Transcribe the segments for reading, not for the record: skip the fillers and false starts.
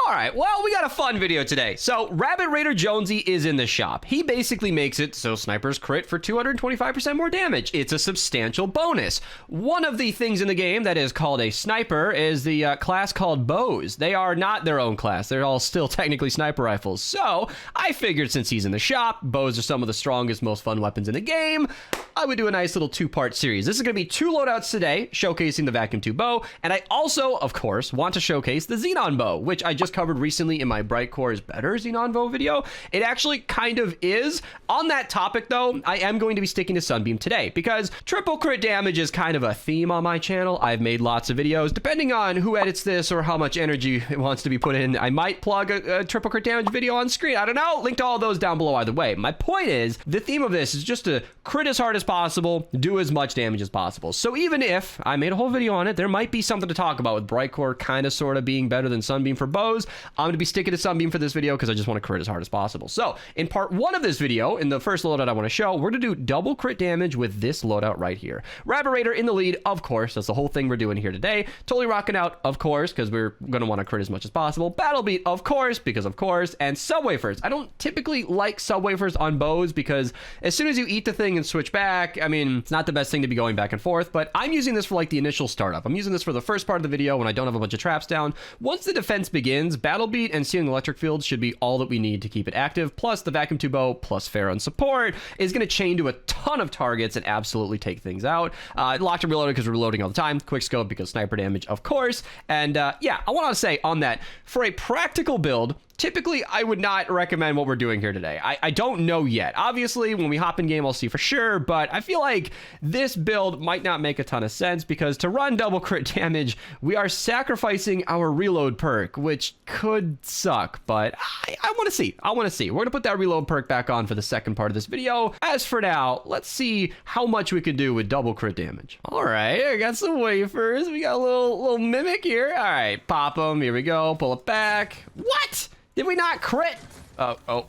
All right, well, we got a fun video today. So, Rabbit Raider Jonesy is in the shop. He basically makes it so snipers crit for 225% more damage. It's a substantial bonus. One of the things in the game that is called a sniper is the class called bows. They are not their own class. They're all still technically sniper rifles. So, I figured since he's in the shop, bows are some of the strongest, most fun weapons in the game, I would do a nice little two-part series. This is going to be 2 loadouts today, showcasing the vacuum tube bow, and I also, of course, want to showcase the Xenon bow, which I just covered recently in my Bright Core is Better Xenon bow video. It actually kind of is. On that topic, though, I am going to be sticking to Sunbeam today, because triple crit damage is kind of a theme on my channel. I've made lots of videos. Depending on who edits this or how much energy it wants to be put in, I might plug a triple crit damage video on screen. I don't know. Link to all those down below either way. My point is, the theme of this is just to crit as hard as possible, do as much damage as possible. So even if I made a whole video on it, there might be something to talk about with Bright Core kind of sort of being better than Sunbeam for bows. I'm going to be sticking to Sunbeam for this video because I just want to crit as hard as possible. So in part 1 of this video, in the first loadout I want to show, we're going to do double crit damage with this loadout right here. Rabbit Raider in the lead, of course. That's the whole thing we're doing here today. Totally rocking out, of course, because we're going to want to crit as much as possible. Battle Beat, of course, because of course. And Subwoofers. I don't typically like Subwoofers on bows because as soon as you eat the thing and switch back, I mean, it's not the best thing to be going back and forth, but I'm using this for like the initial startup. I'm using this for the first part of the video when I don't have a bunch of traps down. Once the defense begins, Battle Beat and Sealing Electric Fields should be all that we need to keep it active, plus the vacuum tube bow plus Pharaoh and support is going to chain to a ton of targets and absolutely take things out. Locked and reloaded because we're reloading all the time. Quick scope because sniper damage, of course. And yeah, I want to say on that, for a practical build, typically, I would not recommend what we're doing here today. I don't know yet. Obviously, when we hop in game, I'll see for sure, but I feel like this build might not make a ton of sense because to run double crit damage, we are sacrificing our reload perk, which could suck, but I want to see. I want to see. We're going to put that reload perk back on for the second part of this video. As for now, let's see how much we can do with double crit damage. All right, I got some wafers. We got a little mimic here. All right, pop them. Here we go. Pull it back. What? Did we not crit? Oh.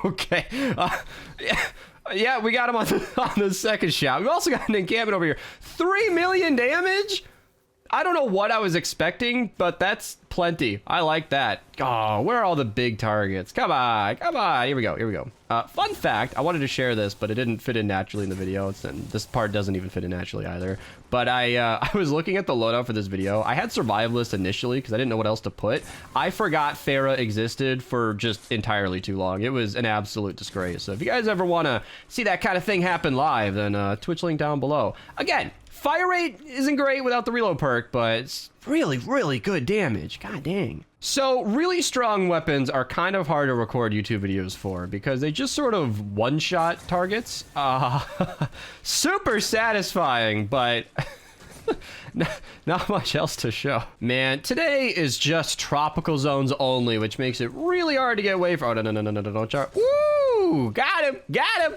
Okay. Yeah, we got him on the second shot. We've also got an encampment over here. 3 million damage? I don't know what I was expecting, but that's plenty. I like that. Oh, where are all the big targets? Come on. Here we go. Fun fact, I wanted to share this, but it didn't fit in naturally in the video. And this part doesn't even fit in naturally either. But I was looking at the loadout for this video. I had Survivalist initially because I didn't know what else to put. I forgot Farah existed for just entirely too long. It was an absolute disgrace. So if you guys ever want to see that kind of thing happen live, then Twitch link down below. Again, fire rate isn't great without the reload perk, but it's really, really good damage. God dang. So really strong weapons are kind of hard to record YouTube videos for because they just sort of one-shot targets. Super satisfying, but not much else to show. Man, today is just tropical zones only, which makes it really hard to get away from. Oh, no, don't charge. Woo! Got him!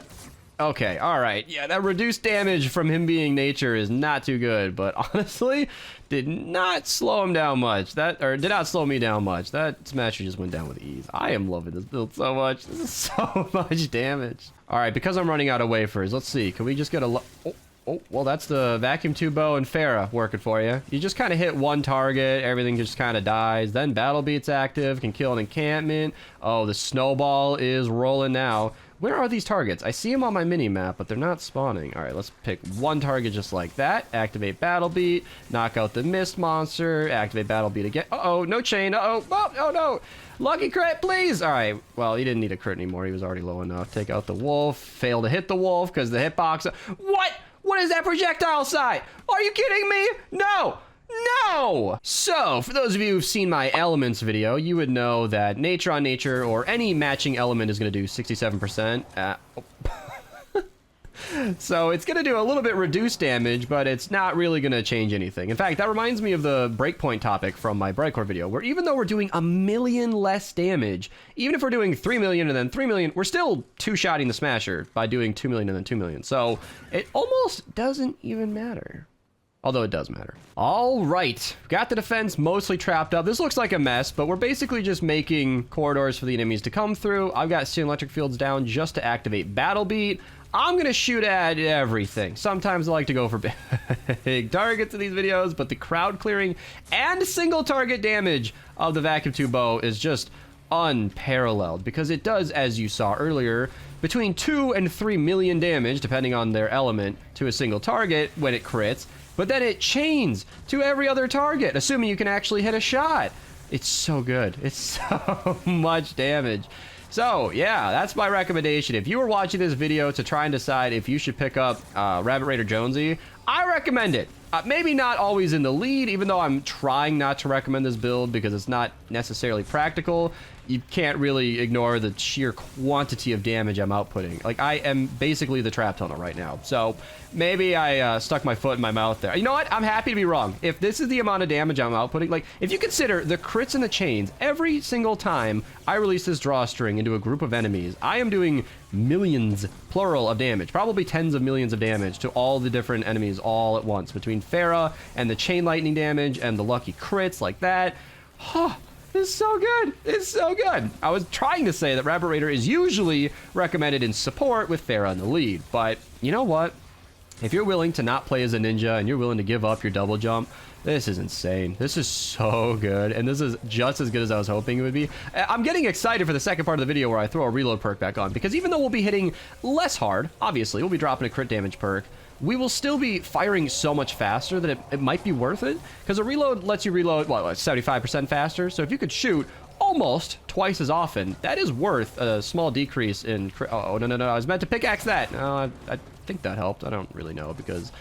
Okay, all right. Yeah, that reduced damage from him being nature is not too good, but honestly, did not slow him down much. Did not slow me down much. That smasher just went down with ease. I am loving this build so much. This is so much damage. All right, because I'm running out of wafers, let's see. Can we just get a... Oh, well, that's the vacuum tube bow and Farah working for you. You just kind of hit one target, everything just kind of dies. Then Battle Beat's active, can kill an encampment. Oh, the snowball is rolling now. Where are these targets? I see them on my mini-map, but they're not spawning. All right, let's pick one target just like that. Activate Battle Beat. Knock out the Mist monster. Activate Battle Beat again. Uh-oh, no chain. Uh-oh. Oh, no. Lucky crit, please. All right. Well, he didn't need a crit anymore. He was already low enough. Take out the wolf. Fail to hit the wolf because the hitbox... What? What is that projectile sight? Are you kidding me? No. So, for those of you who've seen my elements video, you would know that nature on nature or any matching element is going to do 67%. So it's going to do a little bit reduced damage, but it's not really going to change anything. In fact, that reminds me of the breakpoint topic from my Bright Core video, where even though we're doing 1 million less damage, even if we're doing 3 million and then 3 million, we're still two-shotting the smasher by doing 2 million and then 2 million. So it almost doesn't even matter. Although it does matter. All right, got the defense mostly trapped up. This looks like a mess, but we're basically just making corridors for the enemies to come through. I've got steel electric fields down just to activate Battle Beat. I'm gonna shoot at everything. Sometimes I like to go for big targets in these videos, but the crowd clearing and single target damage of the vacuum tube bow is just unparalleled, because it does, as you saw earlier, between 2 and 3 million damage, depending on their element, to a single target when it crits. But then it chains to every other target, assuming you can actually hit a shot. It's so good. It's so much damage. So, yeah, that's my recommendation. If you were watching this video to try and decide if you should pick up Rabbit Raider Jonesy, I recommend it. Maybe not always in the lead, even though I'm trying not to recommend this build because it's not necessarily practical. You can't really ignore the sheer quantity of damage I'm outputting. Like, I am basically the trap tunnel right now. So maybe I stuck my foot in my mouth there. You know what? I'm happy to be wrong. If this is the amount of damage I'm outputting, like, if you consider the crits and the chains, every single time I release this drawstring into a group of enemies, I am doing millions, plural, of damage. Probably tens of millions of damage to all the different enemies all at once. Between Farah and the chain lightning damage and the lucky crits like that. Huh. It's so good. It's so good. I was trying to say that Rabbit Raider is usually recommended in support with Farah in the lead, but you know what? If you're willing to not play as a ninja and you're willing to give up your double jump, this is insane. This is so good, and this is just as good as I was hoping it would be. I'm getting excited for the second part of the video where I throw a reload perk back on, because even though we'll be hitting less hard, obviously, we'll be dropping a crit damage perk, we will still be firing so much faster that it might be worth it, because a reload lets you reload, what, 75% faster? So if you could shoot almost twice as often, that is worth a small decrease in crit. Oh, no, I was meant to pickaxe that. No, I think that helped. I don't really know, because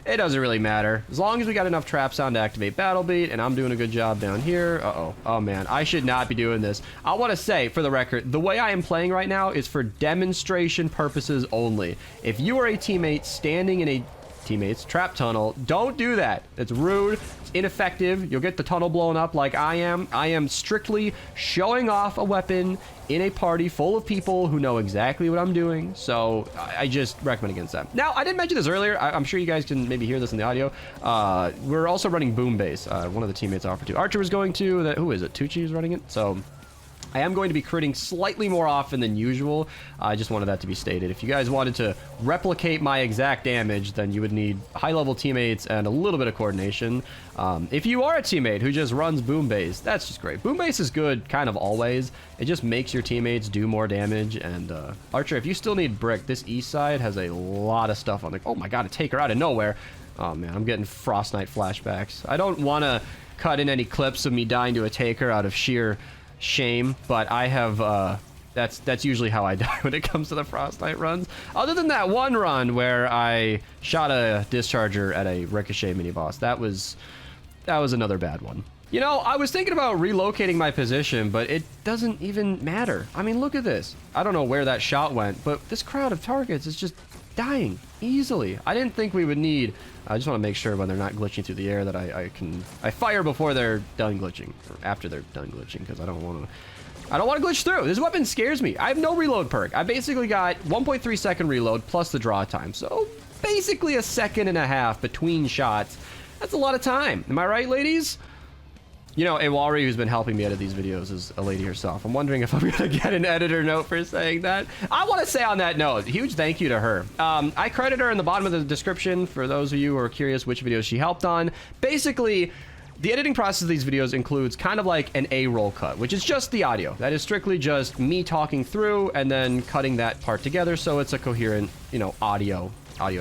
it doesn't really matter. As long as we got enough trap sound to activate Battle Beat, and I'm doing a good job down here. Uh-oh. Oh, man. I should not be doing this. I want to say, for the record, the way I am playing right now is for demonstration purposes only. If you are a teammate standing in a teammate's trap tunnel, don't do that. It's rude. It's ineffective. You'll get the tunnel blown up like I am. I am strictly showing off a weapon in a party full of people who know exactly what I'm doing, so I just recommend against that. Now, I didn't mention this earlier. I'm sure you guys can maybe hear this in the audio. We're also running Boom Base. One of the teammates offered to. Archer was going to. Who is it? Tucci is running it. So I am going to be critting slightly more often than usual. I just wanted that to be stated. If you guys wanted to replicate my exact damage, then you would need high-level teammates and a little bit of coordination. If you are a teammate who just runs Boom Base, that's just great. Boom Base is good kind of always. It just makes your teammates do more damage. And Archer, if you still need brick, this east side has a lot of stuff on it. Oh my god, a taker out of nowhere. Oh man, I'm getting Frost Knight flashbacks. I don't want to cut in any clips of me dying to a taker out of sheer shame, but I have that's usually how I die when it comes to the Frost Knight runs, other than that one run where I shot a discharger at a ricochet mini boss. That was another bad one. You know, I was thinking about relocating my position, but it doesn't even matter. I mean, look at this. I don't know where that shot went, but this crowd of targets is just dying easily. I didn't think we would need. I just want to make sure when they're not glitching through the air that I fire before they're done glitching, or after they're done glitching, because I don't want to glitch through. This weapon scares me. I have no reload perk. I basically got 1.3 second reload plus the draw time, so basically a second and a half between shots. That's a lot of time. Am I right, ladies? You know, Aewol-ri, who's been helping me edit these videos, is a lady herself. I'm wondering if I'm going to get an editor note for saying that. I want to say on that note, huge thank you to her. I credit her in the bottom of the description for those of you who are curious which videos she helped on. Basically, the editing process of these videos includes kind of like an A-roll cut, which is just the audio. That is strictly just me talking through and then cutting that part together so it's a coherent, you know, audio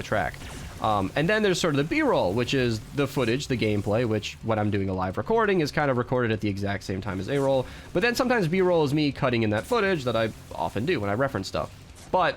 track. And then there's sort of the B-roll, which is the footage, the gameplay, which when I'm doing a live recording is kind of recorded at the exact same time as A-roll. But then sometimes B-roll is me cutting in that footage that I often do when I reference stuff. But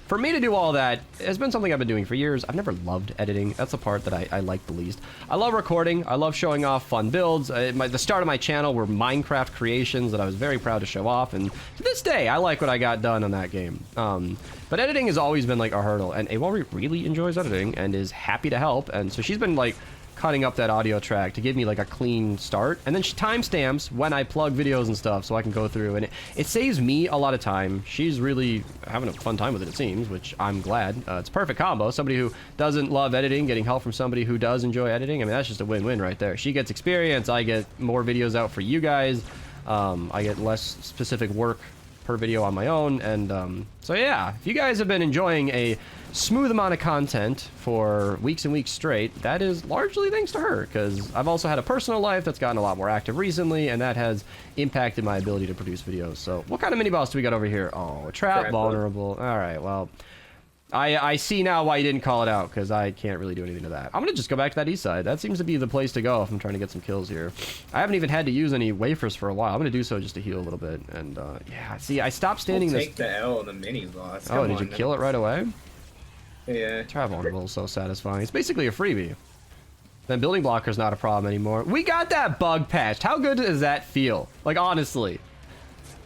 for me to do all that has been something I've been doing for years. I've never loved editing. That's the part that I like the least. I love recording. I love showing off fun builds. The start of my channel were Minecraft creations that I was very proud to show off. And to this day, I like what I got done on that game. But editing has always been like a hurdle. And Aewol-ri really enjoys editing and is happy to help. And so she's been like cutting up that audio track to give me like a clean start, and then she timestamps when I plug videos and stuff so I can go through, and it saves me a lot of time. She's really having a fun time with it, it seems, which I'm glad. It's a perfect combo. Somebody who doesn't love editing, getting help from somebody who does enjoy editing, I mean, that's just a win-win right there. She gets experience, I get more videos out for you guys, I get less specific work per video on my own, and so yeah, if you guys have been enjoying a smooth amount of content for weeks and weeks straight, that is largely thanks to her, because I've also had a personal life that's gotten a lot more active recently, and that has impacted my ability to produce videos. So what kind of mini boss do we got over here? Oh, a trap vulnerable. All right, well, I see now why you didn't call it out, because I can't really do anything to that. I'm gonna just go back to that east side. That seems to be the place to go if I'm trying to get some kills here. I haven't even had to use any wafers for a while. I'm gonna do so just to heal a little bit, and yeah, see, I stopped standing this. Take the L on the mini boss. Oh, did you kill it right away? Yeah. Trap vulnerable is so satisfying. It's basically a freebie. Then building blocker's not a problem anymore. We got that bug patched. How good does that feel? Like, honestly.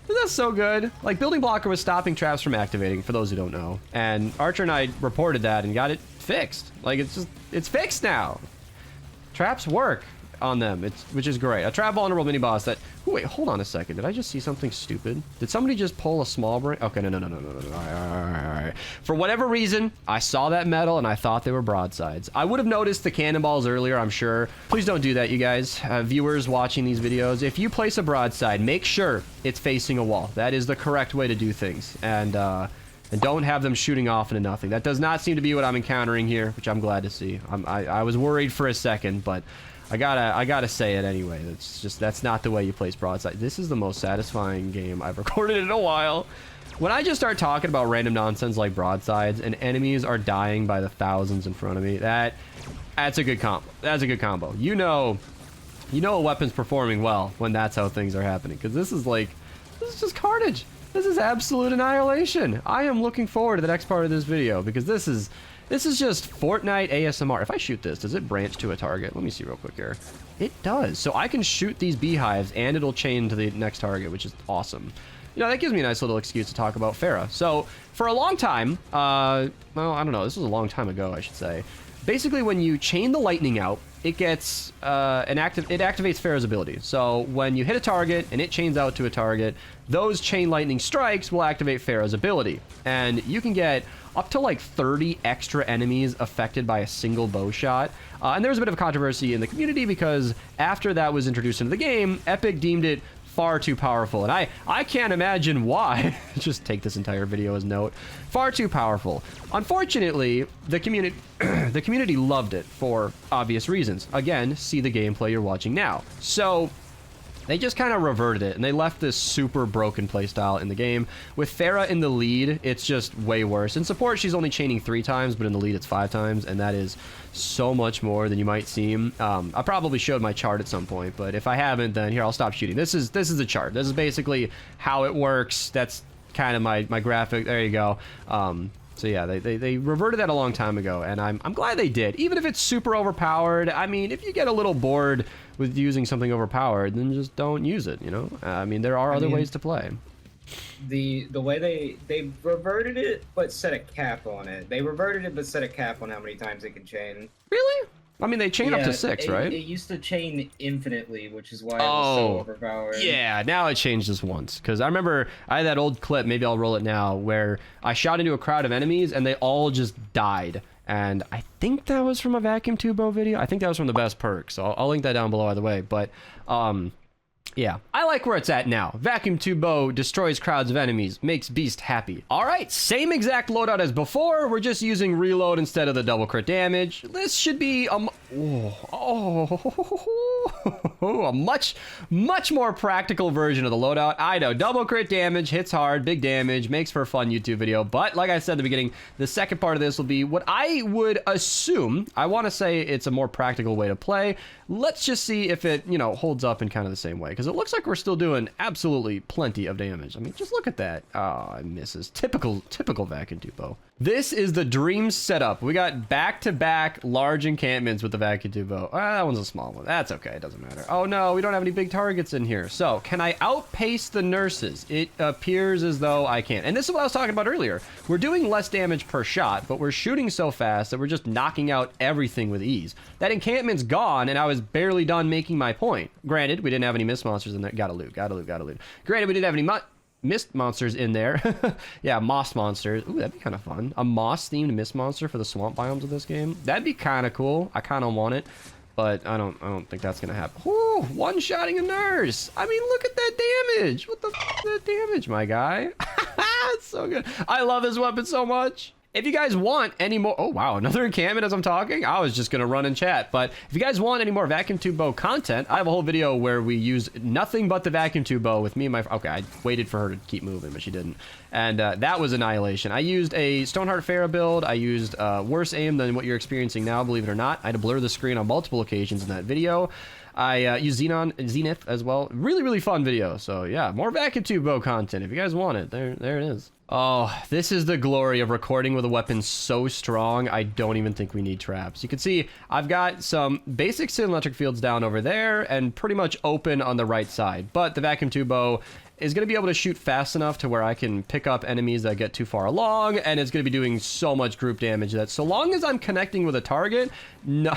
Isn't that so good? Like, building blocker was stopping traps from activating, for those who don't know. And Archer and I reported that and got it fixed. Like, it's fixed now. Traps work on them, which is great. A trap vulnerable mini boss that... Ooh, wait, hold on a second. Did I just see something stupid? Did somebody just pull a small brain? Okay, no. All right. For whatever reason, I saw that metal and I thought they were broadsides. I would have noticed the cannonballs earlier, I'm sure. Please don't do that, you guys. Viewers watching these videos, if you place a broadside, make sure it's facing a wall. That is the correct way to do things. And don't have them shooting off into nothing. That does not seem to be what I'm encountering here, which I'm glad to see. I was worried for a second, but I gotta say it anyway. That's not the way you place broadside. This is the most satisfying game I've recorded in a while. When I just start talking about random nonsense like broadsides and enemies are dying by the thousands in front of me, that's a good combo. That's a good combo. You know a weapon's performing well when that's how things are happening, because this is just carnage. This is absolute annihilation. I am looking forward to the next part of this video, because this is just Fortnite ASMR. If I shoot this, does it branch to a target? Let me see real quick here. It does. So I can shoot these beehives and it'll chain to the next target, which is awesome. You know, that gives me a nice little excuse to talk about Farah. So for a long time, well, I don't know. This was a long time ago, I should say. Basically, when you chain the lightning out, it gets it activates Farah's ability. So when you hit a target and it chains out to a target, those chain lightning strikes will activate Farah's ability, and you can get up to like 30 extra enemies affected by a single bow shot. And there was a bit of controversy in the community because after that was introduced into the game, Epic deemed it far too powerful, and I can't imagine why. Just take this entire video as note. Far too powerful. Unfortunately, the community loved it for obvious reasons. Again, see the gameplay you're watching now. So they just kind of reverted it, and they left this super broken playstyle in the game. With Farah in the lead, it's just way worse. In support, she's only chaining 3 times, but in the lead, it's 5 times, and that is so much more than you might seem. I probably showed my chart at some point, but if I haven't, then here, I'll stop shooting. This is the chart. This is basically how it works. That's kind of my graphic. There you go. So yeah, they reverted that a long time ago, and I'm glad they did. Even if it's super overpowered, I mean, if you get a little bored with using something overpowered, then just don't use it, you know? I mean, there are other ways to play. The way they reverted it, but set a cap on it. They reverted it, but set a cap on how many times it can chain. Really? I mean, they chain up to 6, right? It used to chain infinitely, which is why it was so overpowered. Yeah, now it changed just once. Because I remember I had that old clip, maybe I'll roll it now, where I shot into a crowd of enemies and they all just died. And I think that was from a vacuum tube bow video. I think that was from the best perk. So I'll link that down below either way. But yeah, I like where it's at now. Vacuum tube bow destroys crowds of enemies, makes Beast happy. All right, same exact loadout as before. We're just using reload instead of the double crit damage. This should be a much more practical version of the loadout. I know, double crit damage, hits hard, big damage, makes for a fun YouTube video. But like I said at the beginning, the second part of this will be what I would assume. I want to say it's a more practical way to play. Let's just see if it, you know, holds up in kind of the same way, because it looks like we're still doing absolutely plenty of damage. I mean, just look at that. Oh, it misses. Typical vacuum tube bow. This is the dream setup. We got back-to-back large encampments with the vacuum tube bow. That one's a small one. That's okay. Okay, it doesn't matter. Oh no, we don't have any big targets in here. So, can I outpace the nurses? It appears as though I can. And this is what I was talking about earlier. We're doing less damage per shot, but we're shooting so fast that we're just knocking out everything with ease. That encampment's gone, and I was barely done making my point. Granted, we didn't have any mist monsters in there. Gotta loot. Granted, we didn't have any mist monsters in there. Yeah, moss monsters. Ooh, that'd be kind of fun. A moss-themed mist monster for the swamp biomes of this game. That'd be kind of cool. I kind of want it. But I don't think that's gonna happen. Whoo! One-shotting a nurse. I mean, look at that damage. What the f is that damage, my guy? It's so good. I love this weapon so much. If you guys want any more... Oh, wow. Another encampment as I'm talking? I was just going to run and chat. But if you guys want any more vacuum tube bow content, I have a whole video where we use nothing but the vacuum tube bow with me and my... Okay, I waited for her to keep moving, but she didn't. And that was annihilation. I used a Stoneheart Farah build. I used worse aim than what you're experiencing now, believe it or not. I had to blur the screen on multiple occasions in that video. I used Zenith as well. Really, really fun video. So yeah, more vacuum tube bow content. If you guys want it, there it is. Oh, this is the glory of recording with a weapon so strong, I don't even think we need traps. You can see I've got some basic electric fields down over there and pretty much open on the right side. But the vacuum tube bow is going to be able to shoot fast enough to where I can pick up enemies that get too far along, and it's going to be doing so much group damage that so long as I'm connecting with a target, no,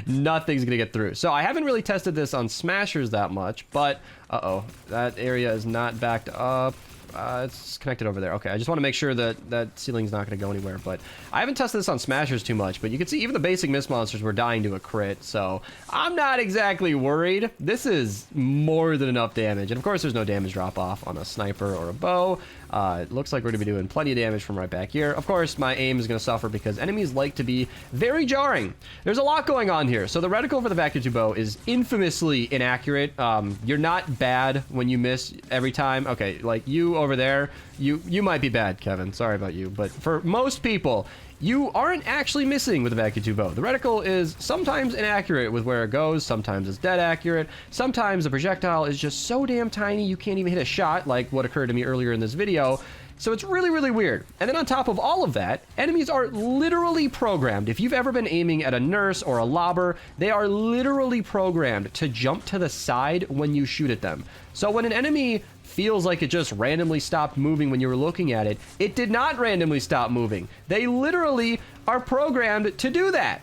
nothing's going to get through. So I haven't really tested this on smashers that much, but uh-oh, that area is not backed up. It's connected over there. Okay, I just want to make sure that that ceiling's not going to go anywhere, but I haven't tested this on smashers too much, but you can see even the basic mist monsters were dying to a crit, so I'm not exactly worried. This is more than enough damage, and of course there's no damage drop off on a sniper or a bow. It looks like we're going to be doing plenty of damage from right back here. Of course, my aim is going to suffer because enemies like to be very jarring. There's a lot going on here. So the reticle for the vacuum tube bow is infamously inaccurate. You're not bad when you miss every time. Okay, like you over there, you might be bad, Kevin. Sorry about you. But for most people, you aren't actually missing with the vacuum tube bow. The reticle is sometimes inaccurate with where it goes, sometimes it's dead accurate, sometimes the projectile is just so damn tiny you can't even hit a shot, like what occurred to me earlier in this video. So it's really, really weird. And then on top of all of that, enemies are literally programmed. If you've ever been aiming at a nurse or a lobber, they are literally programmed to jump to the side when you shoot at them. So when an enemy feels like it just randomly stopped moving when you were looking at it, it did not randomly stop moving. They literally are programmed to do that.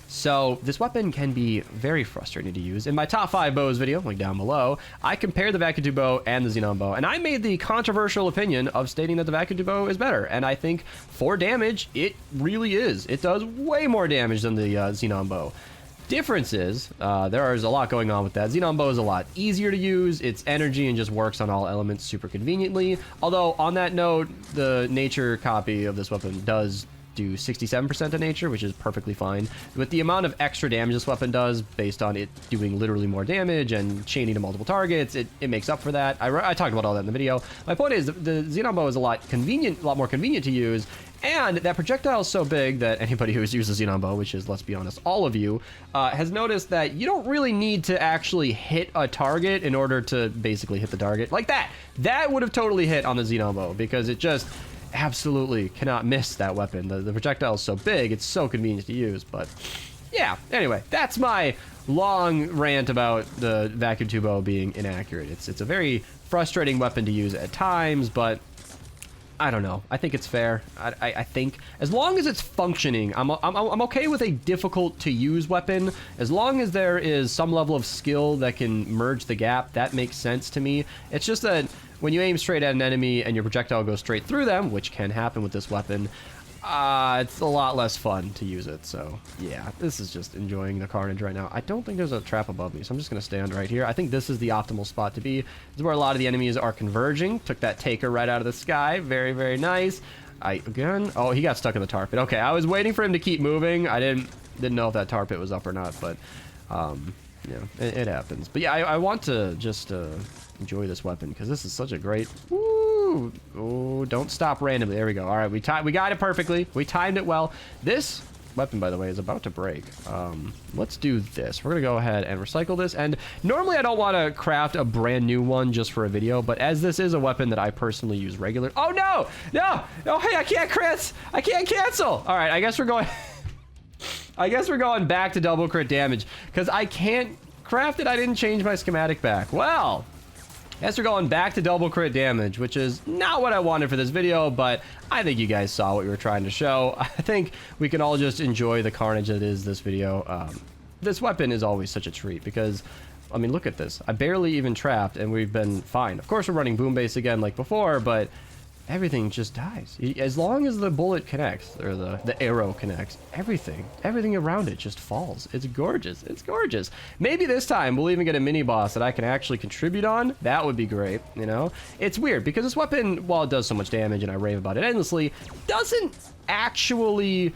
So this weapon can be very frustrating to use. In my top 5 bows video, link down below, I compared the vacuum tube bow and the xenon bow, and I made the controversial opinion of stating that the vacuum tube bow is better. And I think for damage, it really is. It does way more damage than the xenon bow. Difference is, there is a lot going on with that. Xenon bow is a lot easier to use. It's energy and just works on all elements super conveniently. Although, on that note, the nature copy of this weapon does do 67% of nature, which is perfectly fine. With the amount of extra damage this weapon does, based on it doing literally more damage and chaining to multiple targets, it makes up for that. I talked about all that in the video. My point is, the xenon bow is a lot more convenient to use, and that projectile is so big that anybody who has used the xenon bow, which is, let's be honest, all of you, has noticed that you don't really need to actually hit a target in order to basically hit the target. Like that. That would have totally hit on the xenon bow, because it just absolutely cannot miss that weapon. The projectile is so big, it's so convenient to use. But yeah, anyway, that's my long rant about the vacuum tube bow being inaccurate. It's a very frustrating weapon to use at times, but I don't know. I think it's fair. I think as long as it's functioning, I'm okay with a difficult to use weapon. As long as there is some level of skill that can merge the gap, that makes sense to me. It's just that when you aim straight at an enemy and your projectile goes straight through them, which can happen with this weapon, it's a lot less fun to use it. So yeah, this is just enjoying the carnage right now. I don't think there's a trap above me, so I'm just gonna stand right here. I think this is the optimal spot to be. This is where a lot of the enemies are converging. Took that taker right out of the sky. Very, very nice. Oh, he got stuck in the tar pit. Okay, I was waiting for him to keep moving. I didn't know if that tar pit was up or not, but yeah, it happens. But yeah, I want to just enjoy this weapon because this is such a great. Woo! Oh, don't stop randomly. There we go. All right, we got it perfectly. We timed it well. This weapon, by the way, is about to break. Let's do this. We're gonna go ahead and recycle this. And normally I don't want to craft a brand new one just for a video, but as this is a weapon that I personally use regularly. Oh no! No! Oh hey, I can't cancel! All right, I guess we're going. I guess we're going back to double crit damage because I can't craft it. I didn't change my schematic back. Well, I guess we're going back to double crit damage, which is not what I wanted for this video, but I think you guys saw what we were trying to show. I think we can all just enjoy the carnage that is this video. This weapon is always such a treat because, I mean, look at this. I barely even trapped and we've been fine. Of course, we're running boom base again like before, but everything just dies. As long as the bullet connects, or the arrow connects, everything around it just falls. It's gorgeous. It's gorgeous. Maybe this time we'll even get a mini boss that I can actually contribute on. That would be great, you know? It's weird because this weapon, while it does so much damage and I rave about it endlessly, doesn't actually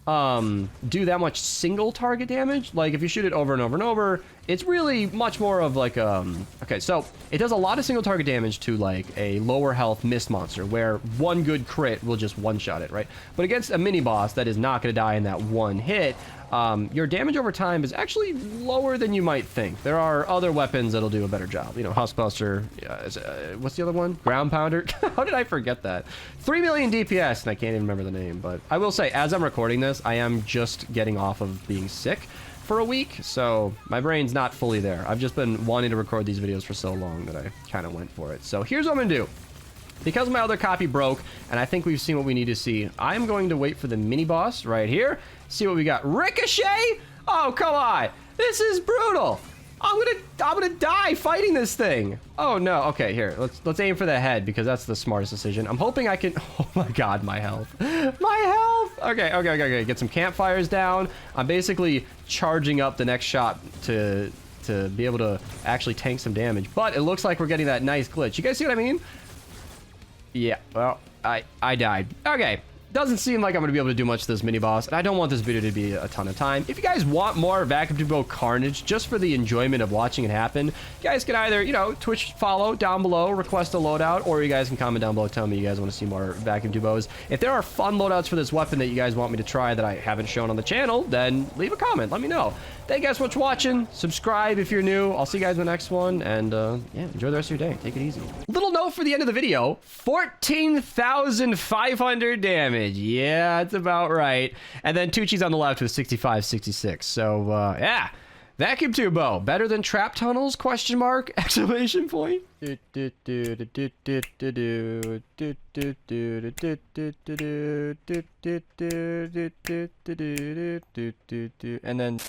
do that much single target damage. Like if you shoot it over and over and over, it's really much more of like okay, so it does a lot of single target damage to like a lower health mist monster where one good crit will just one shot it, right? But against a mini boss that is not going to die in that one hit, your damage over time is actually lower than you might think. There are other weapons that'll do a better job. You know, Huskbuster, what's the other one? Ground Pounder? How did I forget that? 3 million DPS, and I can't even remember the name, but I will say, as I'm recording this, I am just getting off of being sick for a week, so my brain's not fully there. I've just been wanting to record these videos for so long that I kind of went for it. So here's what I'm gonna do. Because my other copy broke, and I think we've seen what we need to see, I'm going to wait for the mini boss right here. See what we got. Ricochet? Oh, come on. This is brutal. I'm gonna die fighting this thing. Oh no. Okay, here. Let's aim for the head because that's the smartest decision. I'm hoping I can. Oh my god, my health. My health. Okay. Get some campfires down. I'm basically charging up the next shot to be able to actually tank some damage. But it looks like we're getting that nice glitch. You guys see what I mean? Yeah, well, I died. Okay, doesn't seem like I'm going to be able to do much to this mini-boss, and I don't want this video to be a ton of time. If you guys want more Vacuum Tube Bow carnage, just for the enjoyment of watching it happen, you guys can either, you know, Twitch follow down below, request a loadout, or you guys can comment down below, tell me you guys want to see more Vacuum Tube Bows. If there are fun loadouts for this weapon that you guys want me to try that I haven't shown on the channel, then leave a comment, let me know. Thank you guys so much for watching. Subscribe if you're new. I'll see you guys in the next one, and yeah, enjoy the rest of your day. Take it easy. Little note for the end of the video, 14,500 damage. Yeah, that's about right. And then Tucci's on the left with 65, 66. So, yeah. Vacuum Tube Bow. Better than trap tunnels? Question mark? Exclamation point. And then...